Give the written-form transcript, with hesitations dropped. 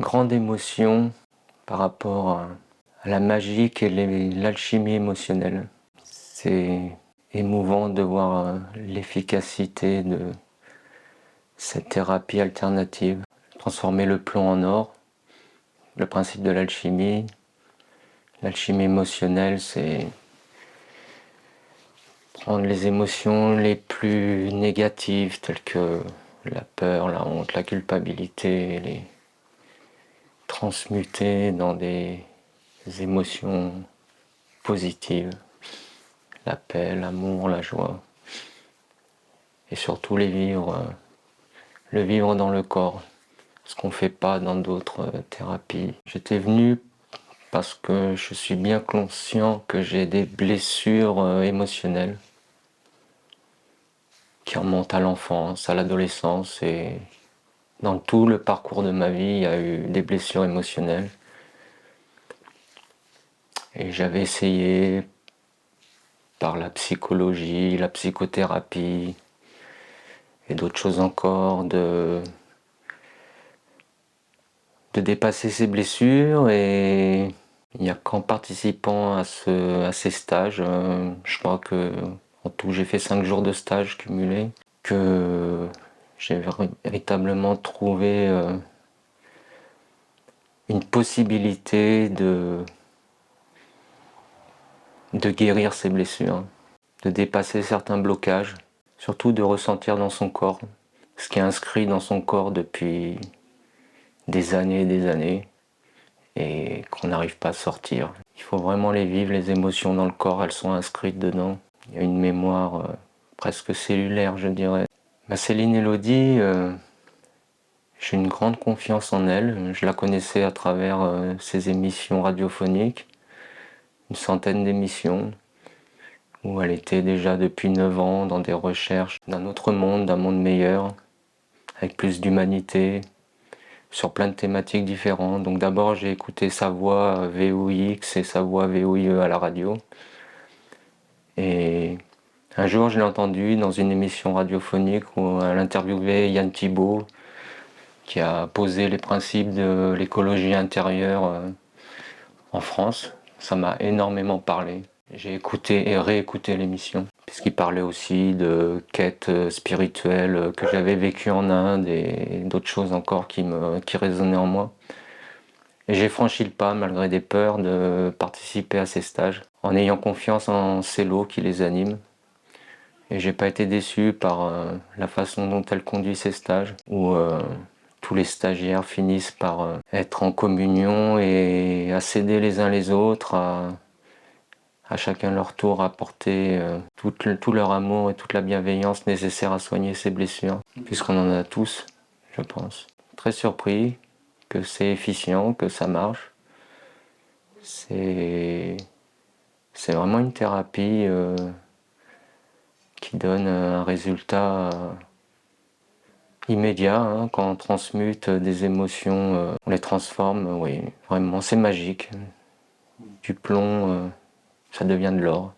grande émotion par rapport à la magie qu'est l'alchimie émotionnelle. C'est émouvant de voir l'efficacité de cette thérapie alternative. Transformer le plomb en or, le principe de l'alchimie. L'alchimie émotionnelle, c'est prendre les émotions les plus négatives, telles que la peur, la honte, la culpabilité, les transmuter dans des émotions positives, la paix, l'amour, la joie, et surtout le vivre dans le corps, ce qu'on ne fait pas dans d'autres thérapies. J'étais venu parce que je suis bien conscient que j'ai des blessures émotionnelles qui remontent à l'enfance, à l'adolescence, et dans tout le parcours de ma vie, il y a eu des blessures émotionnelles. Et j'avais essayé par la psychologie, la psychothérapie et d'autres choses encore de dépasser ces blessures, et il n'y a qu'en participant à ces stages, je crois que en tout j'ai fait 5 jours de stage cumulés, que j'ai véritablement trouvé une possibilité de guérir ces blessures, de dépasser certains blocages, surtout de ressentir dans son corps ce qui est inscrit dans son corps depuis des années et des années, et qu'on n'arrive pas à sortir. Il faut vraiment les vivre, les émotions dans le corps, elles sont inscrites dedans. Il y a une mémoire presque cellulaire, je dirais. Céline Elodie, j'ai une grande confiance en elle. Je la connaissais à travers ses émissions radiophoniques, une centaine d'émissions, où elle était déjà depuis 9 ans dans des recherches d'un autre monde, d'un monde meilleur, avec plus d'humanité, sur plein de thématiques différentes. Donc d'abord j'ai écouté sa voix VOIX et sa voix VOIE à la radio. Et un jour je l'ai entendue dans une émission radiophonique où elle interviewait Yann Thibault, qui a posé les principes de l'écologie intérieure en France. Ça m'a énormément parlé. J'ai écouté et réécouté l'émission, puisqu'il parlait aussi de quêtes spirituelles que j'avais vécues en Inde et d'autres choses encore qui résonnaient en moi. Et j'ai franchi le pas, malgré des peurs, de participer à ces stages, en ayant confiance en Célo qui les anime. Et j'ai pas été déçu par la façon dont elle conduit ses stages, où tous les stagiaires finissent par être en communion et à s'aider les uns les autres, à chacun leur tour apporter tout leur amour et toute la bienveillance nécessaire à soigner ses blessures, puisqu'on en a tous, je pense. Très surpris que c'est efficient, que ça marche. C'est vraiment une thérapie qui donne un résultat immédiat, hein, quand on transmute des émotions, on les transforme, oui, vraiment, c'est magique. Du plomb, ça devient de l'or.